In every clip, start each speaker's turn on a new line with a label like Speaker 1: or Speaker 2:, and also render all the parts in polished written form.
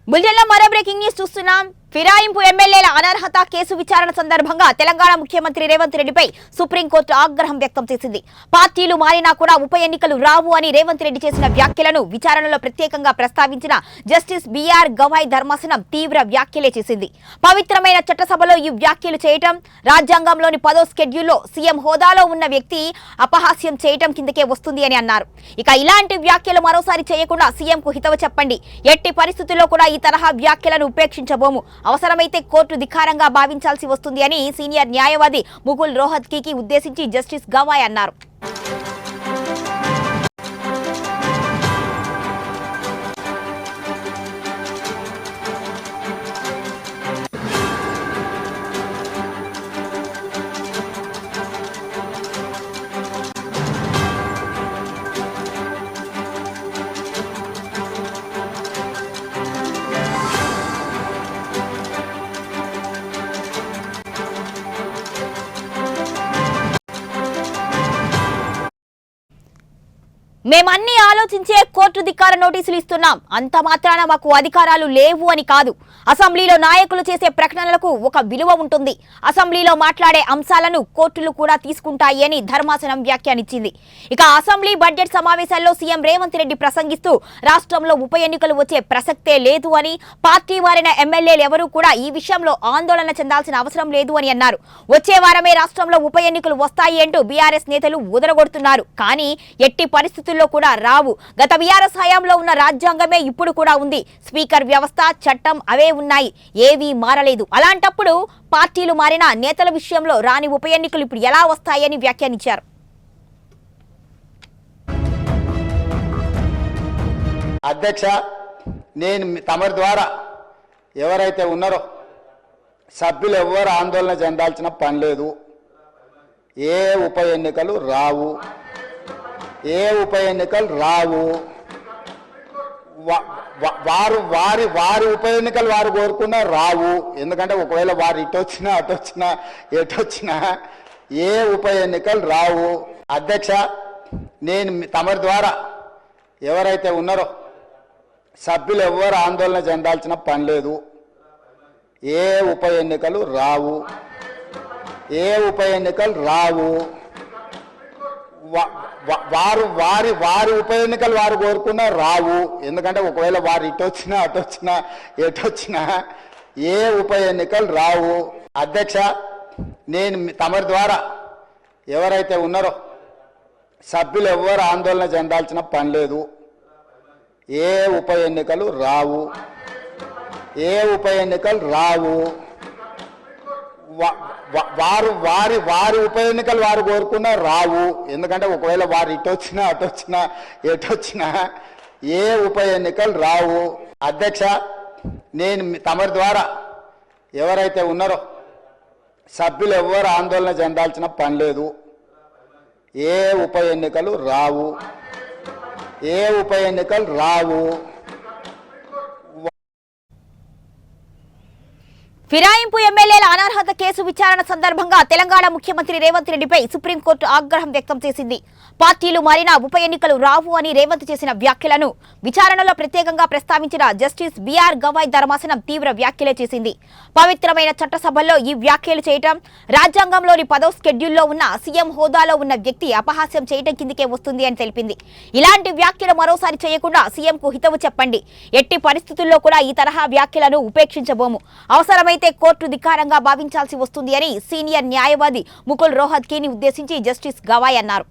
Speaker 1: బులెటిన్లో మరో breaking news చూస్తున్నాం. ఫిరాయింపు ఎమ్మెల్యేల అనర్హత కేసు విచారణ సందర్భంగా తెలంగాణ ముఖ్యమంత్రి రేవంత్ రెడ్డిపై సుప్రీంకోర్టు ఆగ్రహం వ్యక్తం చేసింది. పార్టీలు మారినా కూడా ఉప ఎన్నికలు రావు అని రేవంత్ రెడ్డి చేసిన వ్యాఖ్యలను విచారణలో ప్రత్యేకంగా ప్రస్తావించిన జస్టిస్ బిఆర్ గవాయ్ ధర్మాసనం తీవ్ర వ్యాఖ్యలే చేసింది. పవిత్రమైన చట్టసభలో ఈ వ్యాఖ్యలు చేయటం, రాజ్యాంగంలోని 10వ షెడ్యూల్లో సీఎం హోదాలో ఉన్న వ్యక్తి అపహాస్యం చేయటం కిందకే వస్తుంది అని అన్నారు. ఇక ఇలాంటి వ్యాఖ్యలు మరోసారి చేయకుండా సీఎంకు హితవు చెప్పండి. ఎట్టి పరిస్థితుల్లో కూడా ఈ తరహా వ్యాఖ్యలను ఉపేక్షించబోము. అవసరమైతే కోర్టు ధిక్కారంగా భావించాల్సి వస్తుంది అని సీనియర్ న్యాయవాది ముకుల్ రోహత్గీకి ఉద్దేశించి జస్టిస్ గవాయ్ అన్నారు. మేమన్నీ ఆలోచించే కోర్టు ధిక్కార నోటీసులు ఇస్తున్నాం. అంత మాత్రాన మాకు అధికారాలు లేవు అని కాదు. అసెంబ్లీలో నాయకులు చేసే ప్రకటనలకు ఒక విలువ ఉంటుంది. అసెంబ్లీలో మాట్లాడే అంశాలను కోర్టులు కూడా తీసుకుంటాయి అని ధర్మాసనం వ్యాఖ్యానించింది. ఇక అసెంబ్లీ బడ్జెట్ సమావేశాల్లో సీఎం రేవంత్ రెడ్డి ప్రసంగిస్తూ రాష్ట్రంలో ఉప ఎన్నికలు వచ్చే ప్రసక్తే లేదు అని, పార్టీ మారిన ఎమ్మెల్యేలు ఎవరూ కూడా ఈ విషయంలో ఆందోళన చెందాల్సిన అవసరం లేదు అని అన్నారు. వచ్చే వారమే రాష్ట్రంలో ఉప ఎన్నికలు వస్తాయి అంటూ బీఆర్ఎస్ నేతలు ఊదరగొడుతున్నారు. కానీ ఎట్టి పరిస్థితుల్లో కూడా రావు. గత బీఆర్ఎస్ హయాంలో ఉన్న రాజ్యాంగమే ఇప్పుడు కూడా ఉంది. స్పీకర్ వ్యవస్థ, చట్టం అవే ఉన్నాయి. ఏవీ మారలేదు. అలాంటప్పుడు పార్టీలు మారిన నేతల విషయంలో రాని ఉప ఎన్నికలు ఇప్పుడు ఎలా వస్తాయని వ్యాఖ్యానించారు.
Speaker 2: అధ్యక్ష, నేను తమరి ద్వారా ఎవరైతే ఉన్నారో సభ్యులు ఎవరు ఆందోళన చెందాల్సిన పని లేదు. ఏ ఉప ఎన్నికలు రావు. వారు వారి ఉప ఎన్నికలు వారు కోరుకున్నా రావు. ఎందుకంటే ఒకవేళ వారు ఇటొచ్చినా ఎటొచ్చినా ఏ ఉప ఎన్నికలు రావు. అధ్యక్ష, నేను తమరి ద్వారా ఎవరైతే ఉన్నారో సభ్యులు ఎవరు ఆందోళన చెందాల్సిన పని లేదు. ఏ ఉప ఎన్నికలు రావు. వారు వారి ఉప ఎన్నికలు వారు కోరుకున్నా రావు. ఎందుకంటే ఒకవేళ వారు ఇటొచ్చినా ఎటొచ్చినా ఏ ఉప ఎన్నికలు రావు. అధ్యక్ష, నేను తమరి ద్వారా ఎవరైతే ఉన్నారో సభ్యులు ఎవరు ఆందోళన చెందాల్సిన పని లేదు. ఏ ఉప ఎన్నికలు రావు. వారు వారి ఉప ఎన్నికలు వారు కోరుకున్నా రావు. ఎందుకంటే ఒకవేళ వారు ఇటొచ్చినా ఎటొచ్చినా ఏ ఉప ఎన్నికలు రావు. అధ్యక్ష, నేను తమరి ద్వారా ఎవరైతే ఉన్నారో సభ్యులు ఎవరు ఆందోళన చెందాల్సిన పని లేదు. ఏ ఉప ఎన్నికలు రావు.
Speaker 1: ఫిరాయింపు ఎమ్మెల్యేల అనర్హత కేసు విచారణ సందర్భంగా తెలంగాణ ముఖ్యమంత్రి రేవంత్ రెడ్డిపై సుప్రీంకోర్టు ఆగ్రహం వ్యక్తం చేసింది. పార్టీలు మారినా ఉప ఎన్నికలు రావు అని రేవంత్ చేసిన వ్యాఖ్యలను విచారణలో ప్రత్యేకంగా ప్రస్తావించిన జస్టిస్ బిఆర్ గవాయ్ ధర్మాసనం తీవ్ర వ్యాఖ్యలే చేసింది. పవిత్రమైన చట్టసభల్లో ఈ వ్యాఖ్యలు చేయటం, రాజ్యాంగంలోని 10వ షెడ్యూల్లో ఉన్న సీఎం హోదాలో ఉన్న వ్యక్తి అపహాస్యం చేయటం కిందకే వస్తుంది అని తెలిపింది. ఇలాంటి వ్యాఖ్యలు మరోసారి చేయకుండా సీఎంకు హితవు చెప్పండి. ఎట్టి పరిస్థితుల్లో కూడా ఈ తరహా వ్యాఖ్యలను ఉపేక్షించబోము. అవసరమైతే కోర్టు ధిక్కారంగా భావించాల్సి వస్తుంది అని సీనియర్ న్యాయవాది ముకుల్ రోహత్గీని ఉద్దేశించి జస్టిస్ గవాయ్ అన్నారు.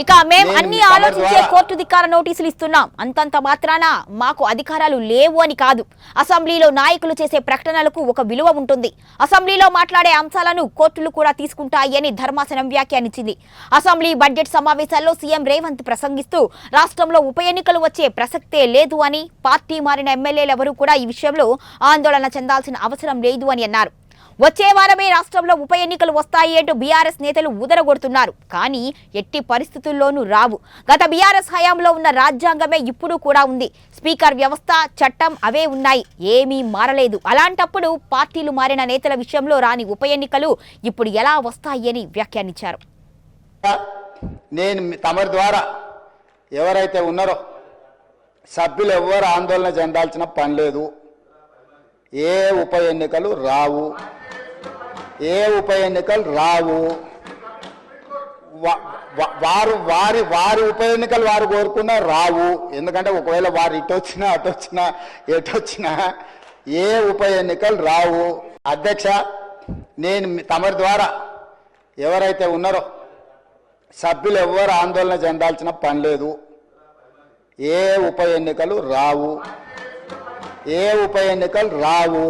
Speaker 1: ఇక మేము అన్ని ఆలోచించే కోర్టు ధిక్కార నోటీసులు ఇస్తున్నాం. అంతంత మాత్రాన మాకు అధికారాలు లేవు అని కాదు. అసెంబ్లీలో నాయకులు చేసే ప్రకటనలకు ఒక విలువ ఉంటుంది. అసెంబ్లీలో మాట్లాడే అంశాలను కోర్టులు కూడా తీసుకుంటాయి అని ధర్మాసనం వ్యాఖ్యానించింది. అసెంబ్లీ బడ్జెట్ సమావేశాల్లో సీఎం రేవంత్ ప్రసంగిస్తూ రాష్ట్రంలో ఉప ఎన్నికలు వచ్చే ప్రసక్తే లేదు అని, పార్టీ మారిన ఎమ్మెల్యేలు ఎవరూ కూడా ఈ విషయంలో ఆందోళన చెందాల్సిన అవసరం లేదు అని అన్నారు. వచ్చే వారమే రాష్ట్రంలో ఉప ఎన్నికలు వస్తాయి అంటూ బీఆర్ఎస్ నేతలు ఊదరగొడుతున్నారు. కానీ ఎట్టి పరిస్థితుల్లోనూ రావు. గత బీఆర్ఎస్ హయాంలో ఉన్న రాజ్యాంగమే ఇప్పుడు కూడా ఉంది. స్పీకర్ వ్యవస్థ, చట్టం అవే ఉన్నాయి. ఏమీ మారలేదు. అలాంటప్పుడు పార్టీలు మారిన నేతల విషయంలో రాని ఉప ఎన్నికలు ఇప్పుడు ఎలా వస్తాయి అని వ్యాఖ్యానించారు.
Speaker 2: నేను తమరి ద్వారా ఎవరైతే ఉన్నారో సభ్యులు ఎవ్వరు ఆందోళన చెందాల్సిన పని లేదు. ఏ ఉప ఎన్నికలు రావు, ఏ ఉప ఎన్నికలు రావు. వారు వారి వారి ఉప ఎన్నికలు వారు కోరుకున్నా రావు. ఎందుకంటే ఒకవేళ వారు ఇటు వచ్చినా అటు వచ్చినా ఎటు వచ్చినా ఏ ఉప ఎన్నికలు రావు. అధ్యక్ష, నేను తమరి ద్వారా ఎవరైతే ఉన్నారో సభ్యులు ఎవ్వరు ఆందోళన చెందాల్సిన పని లేదు. ఏ ఉప ఎన్నికలు రావు, ఏ ఉప ఎన్నికలు రావు.